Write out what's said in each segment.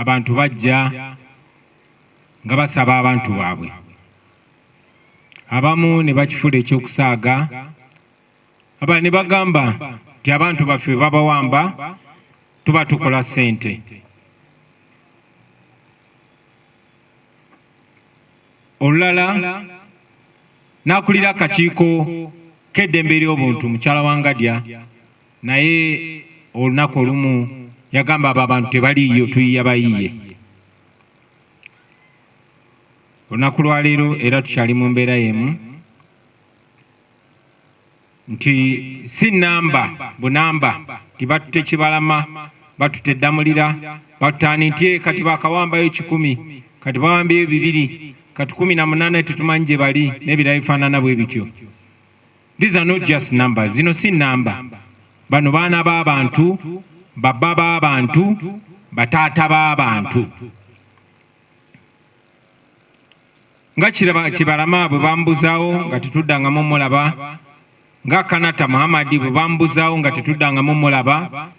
abantu bajja nga basaba abantu baabwe abamu ne bakifula ekyokusaaga abandi ne bagamba nti abantu baffe babawamba tuba tukola ssente olulala n'akulira akakiiko k'eddembe ly'obuntu mukyala wa Ngadya naye olunaku olumu yagamba abo abantu tebaliiyo tuyiya bayiye olunaku lwa leero era tukyali mu mbeera y'emu nti si namba bunamba tibatutte kibalama batutte eddamulira batutaani nti kati bakawambayo 10 kati bawambayo 2 kati 18 tetumanyi gye bali n'ebirala bifaanana bwe bityo. These are not just numbers. Zino si namba. Bano baana b'abantu, babba b'abantu, bataata b'abantu. Nga Kibalama bwe bambuzaawo nga tetuddangamu mulaba, nga Kanata Muhammadi bwe bambuzaawo nga tetuddangamu mulaba,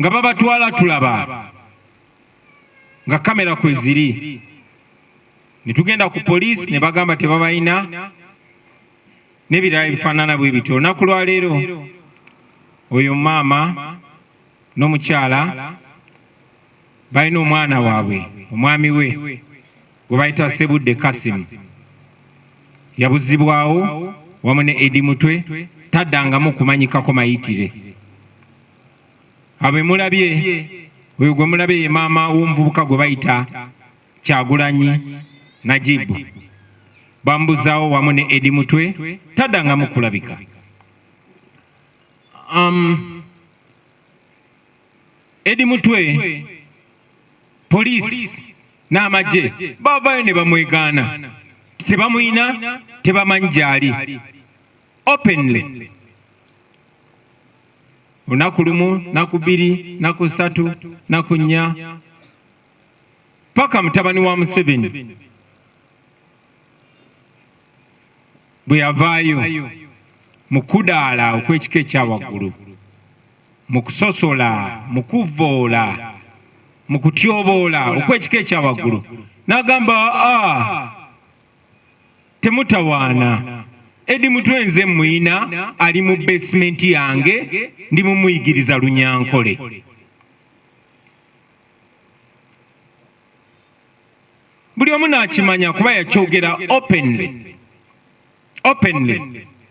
nga babatwala tulaba, nga kamera kwe ziri. Ne tugenda ku poliisi ne bagamba tebabayina n'ebirala bifaanana bwe bityo. Olunaku lwa leero oyo maama n'omukyala balina omwana waabwe omwami we gwe bayita Sebudde Kasimu yabuzibwawo wamu ne Edi Mutwe taddangamu kumanyikako mayitire. Abo mulabye oyo gwe mulabye ye maama w'omuvubuka gwe bayita Kyagulanyi Najibu bambuzaawo wamu ne Edi Mutwe taddangamu kulabika. Edi Mutwe poliisi n'amagye bavaayo ne bamwegaana tebamuyina tebamanyi gy'ali openly. Olunaku lumu, naku 2, naku 3, naku 4 paka mutabani wa Museveni bwe yavaayo mu kudaala okw'ekika ekya waggulu, mu kusosola, mu kuvvoola, mu kutyoboola okw'ekika ekya waggulu, n'agamba temutawaana. Edi Mutwe nze muyina ali mu basement yange ndi mumuyigiriza Lunyankole. Buli omu n'akimanya kuba yakyogera openly.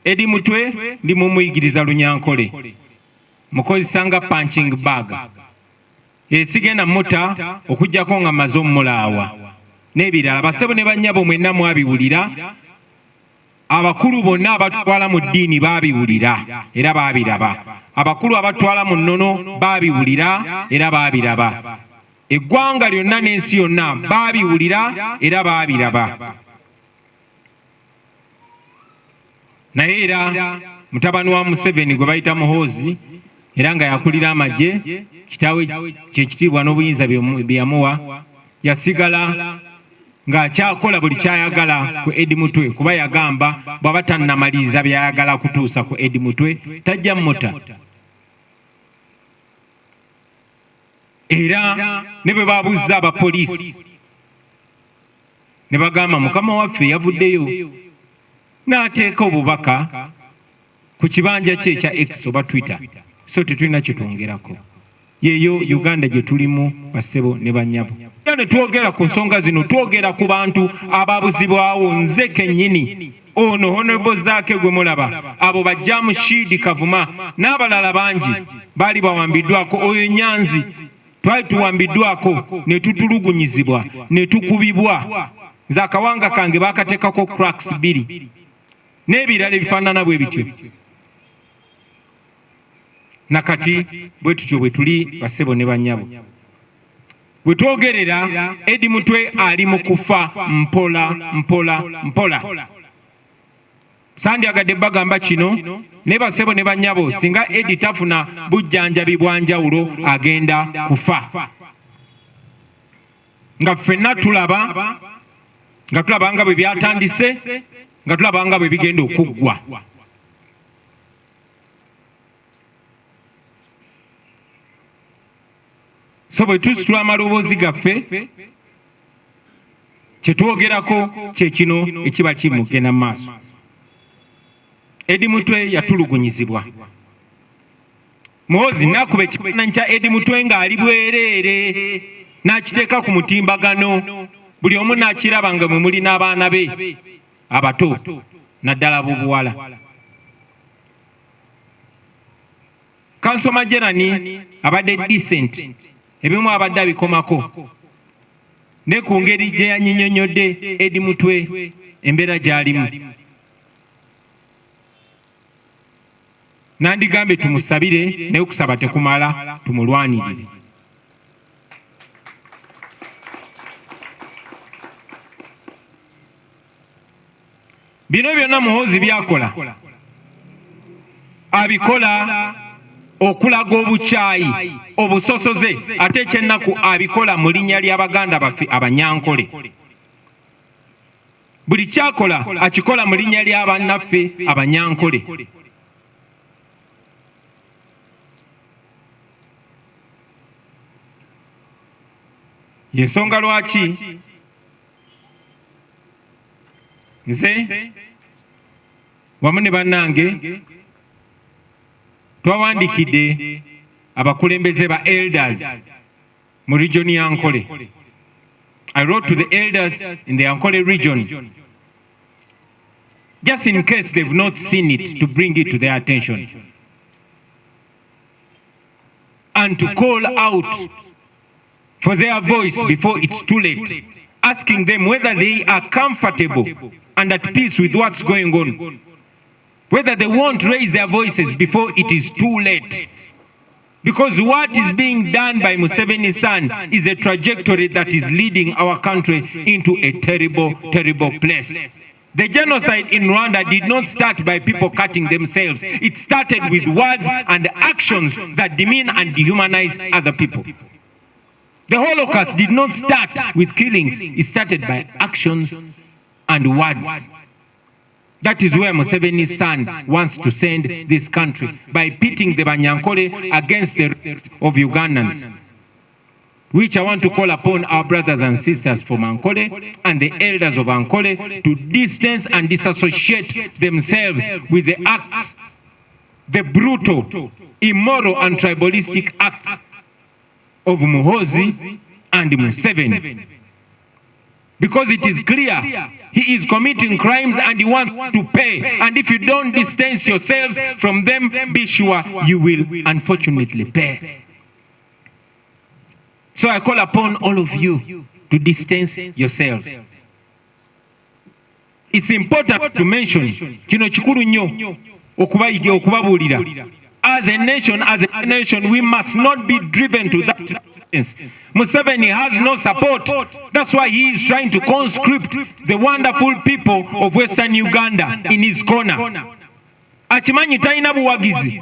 Edi Mutwe ndi mumuyigiriza Lunyankole mukozesa nga punching bag esigenda muta okujjako nga maze omulaawa n'ebirala. Basebo ne bannyabo mwenna mwabiwulira, abakulu bonna abatwala mu ddiini baabiwulira era baabiraba, abakulu abatwala mu nnono baabiwulira era baabiraba, eggwanga lyonna n'ensi yonna baabiwulira era baabiraba. Naye era mutabani wa Museveni gwe bayita Muhoozi era nga yakulira amagye, kitaawe kyekitiibwa n'obuyinza bye yamuwa, yasigala ng'akyakola buli kyayagala ku Edi Mutwe kuba yagamba bw'aba tannamaliriza byayagala kutuusa ku Edi Mutwe tajja muta. Era ne bwe baabuzza abapoliisi ne bagamba mukama waffe yavuddeyo n'ateeka obubaka ku kibanja kye ekya X oba Twitter, so tetulina kye twongerako. Yeeyo Uganda gye tulimu bassebo ne bannyabo. Ne twogera ku nsonga zino, twogera ku bantu abaabuzibwawo. Nze kennyini ono Honorable Zaake gwe mulaba, abo bajja mu Shidi Kavuma n'abalala bangi baali bawambiddwako. Oyo Nyanzi twali tuwambiddwako ne tutulugunyizibwa ne tukubibwa. Nze akawanga kange baakateekako cracks 2 n'ebirala ebifaanana bwe bityo. Nakati bwe tutyo bwe tuli bassebo ne bannyabo. Bwe twogerera Edi Mutwe ali mu kufa mpola. Sandyagadde bagamba kino ne bassebo ne bannyabo, singa Edi tafuna bujjanjabi bwanjawulo agenda kufa. Nga ffenna tulaba nga bwe byatandise, nga tulaba nga bwe bigenda okuggwa. so bwe tusitula amaloboozi gaffe kye twogerako kye kino ekiba kiri mu kugenda mu maaso. Edi Mutwe yatulugunyizibwa. Muhoozi nakuba ekifaananyi kya Edi Mutwe ng'ali bwereere n'akiteeka ku mutimbagano, buli omu n'akiraba nga mwe muli n'abaana be abato naddala b'obuwala. Kansoma Jerani abadde decent, ebimu abadde abikomako, ne ku ngeri gye yanyinyonnyodde Edi Mutwe embeera gy'alimu. Nandigambe tumusabire, naye okusaba tekumala, tumulwanirire. Bino byonna Muhoozi byakola, abikola okulaga obukyayi, obusosoze, ate ekyennaku abikola mu linnya ly'Abaganda baffe Abanyankole. Buli kyakola akikola mu linnya ly'abannaffe Abanyankole. Yensonga lwaki nze wamu ne bannange twawandikidde abakulembeze ba elders mu region ya Ankole. I wrote to the elders in the Ankole region, just in case they've not seen it, to bring it to their attention and to call out for their voice before it's too late, asking them whether they are comfortable and at peace with what's going on, whether they won't raise their voices before it is too late. Because what is being done by Museveni's son is a trajectory that is leading our country into a terrible, terrible place. The genocide in Rwanda did not start by people cutting themselves. It started with words and actions that demean and dehumanize other people. The Holocaust did not start with killings. It started by actions and words. That is where Museveni's son wants to send this country, by pitting the Banyankole against the rest of Ugandans, which I want to call upon our brothers and sisters from Ankole and the elders of Ankole to distance and disassociate themselves with the acts, the brutal, immoral and tribalistic acts of Muhoozi and Museveni. Because it is clear he is committing crimes and he wants to pay. And if you don't distance yourselves from them, be sure you will unfortunately pay. So I call upon all of you to distance yourselves. It's important to mention, kino kikulu nnyo okubayiga okubabuulira. As a nation, we must not be driven to that distance. Museveni has no support. That's why he is trying to conscript the wonderful people of Western Uganda in his corner. Achimanyi talina buwagizi.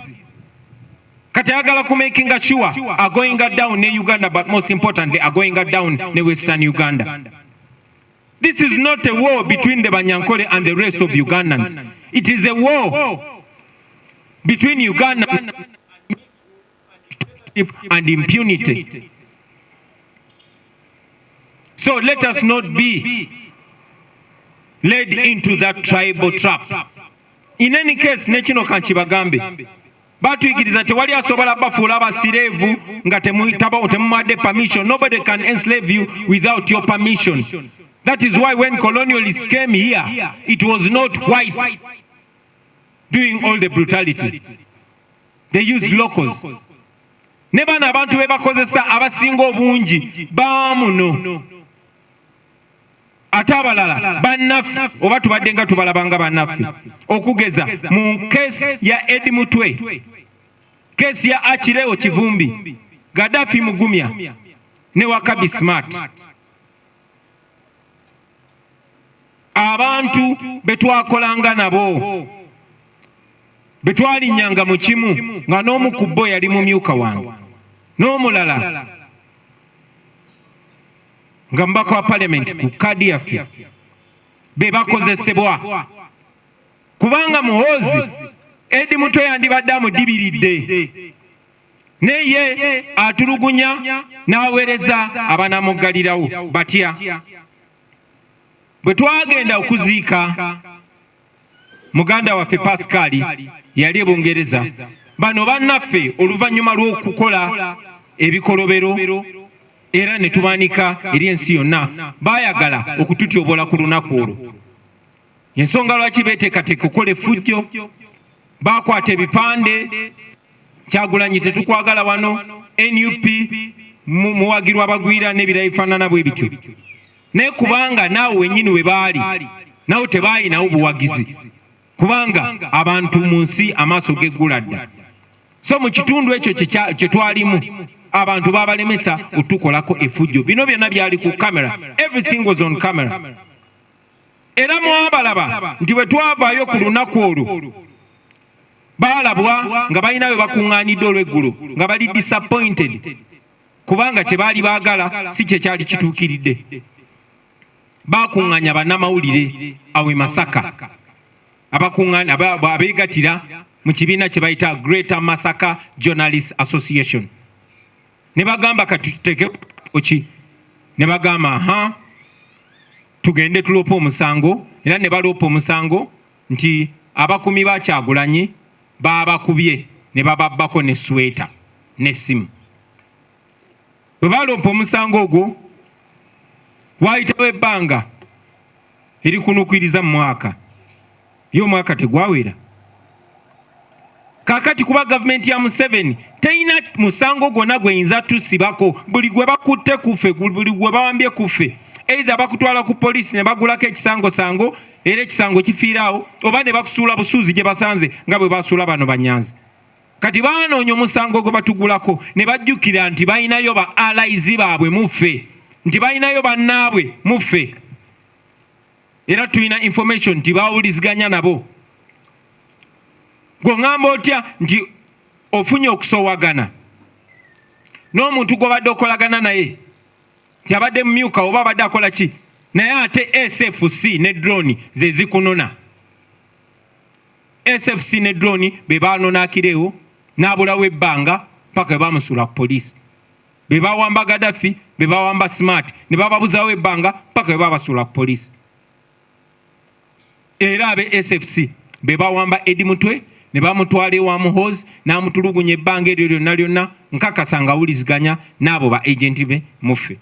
Kati ayagala ku making sure are going down ne Uganda, but most importantly are going down ne Western Uganda. This is not a war between the Banyankole and the rest of Ugandans. It is a war between Uganda and impunity. So let us not be led into that tribal trap. In any case, nekino kanchibagambe. Batuyigiriza tewali asobola bafuula abasireevu nga temuwadde permission. Nobody can enslave you without your permission. That is why when colonialists came here, it was not whites doing all the brutality. They used locals. Ne bano abantu be bakozesa abasinga obungi baamuno. Ate abalala bannaffe oba tubadde nga tubalabanga bannaffe. Okugeza mu keesi ya Edi Mutwe, keesi ya Akireo Kivumbi, Gaddafi Mugumya ne Wakabi Smart. Abantu betwakolanga nabo, betwalinnyanga mu kimu, nga n'omu ku bo yali mumyuka wange, n'omulala nga mbaka wa parliament ku kadi yaffe, be bakozesebwa. Kubanga Muhoozi Edi Mutwe yandibadde amudibiridde neye atulugunya n'aweereza abanamuggalirawo batya. Bwe twagenda okuziika muganda waffe Pascal yali e Bungereza, bano bannaffe oluvannyuma lw'okukola ebikolobero era ne tubanika eri ensi yonna baayagala okututyobola ku lunaku olwo. Ensonga lwaki beeteekateeka okukola effujjo, baakwata ebipande, Kyagulanyi tetukwagala wano, NUP muwagirwa abagwira n'ebirala bifaanana bwe bityo. Naye kubanga naawe wennyini we baali nawe tebaayinawo buwagizi, kubanga abantu mu nsi amaaso geggula dda. So mu kitundu ekyo kye twalimu abantu babalemesa otukolako effujjo. Bino byonna byali ku kamera, everything was on camera. Era mwabalaba nti bwe twavaayo ku lunaku olwo baalabwa nga balina we bakuŋŋaanidde olw'eggulu nga bali disappointed, kubanga kye baali baagala si kye kyali kituukiridde. Baakuŋŋaanya bannamawulire awo e Masaka, abeegatira mu kibiina kye bayita Greater Masaka Journalists Association. Ne bagamba katuteeke ki, ne bagamba tugende tuloopa omusango, era ne baloopa omusango nti abakumi ba Kyagulanyi babakubye ne bababbako ne sweta n'essimu. Bwe baloopa omusango ogwo waayitawo ebbanga erikunuukiriza mu mwaka, ye omwaka tegwawera. Kaakati kuba gavumenti ya Museveni teyina musango gwonna gweyinza tusibako, buli gwe bakutte kuffe, buli gwe bawambye kuffe, either bakutwala ku poliisi ne bagulako ekisangosango era ekisango kifiiraawo, oba ne bakusuula busuuzi gye basanze nga bwe basuula bano Banyanzi. Kati baanoonya omusango gwe batugulako ne bajjukira nti balinayo ba allies baabwe muffe, nti balinayo bannaabwe muffe, era tulina information nti bawuliziganya nabo. Gw'oŋŋamba otya nti ofunye okusoowagana n'omuntu gw'obadde okolagana naye nti abadde mumyuka oba abadde akola ki, naye ate SFC ne drone ze zikunona. SFC ne drone be baanonakirewo n'abulawo ebbanga paka be bamusuula ku poliisi, be bawamba Gaddafi, be bawamba Smart ne bababuzawo ebbanga paka be babasuula ku poliisi. Era abe SFC be bawamba Edi Mutwe ne bamutwala ewa Muhoozi n'amutulugunya ebbanga eryo lyonna lyonna, nkakasa nga awuliziganya n'abo ba agenti be muffe.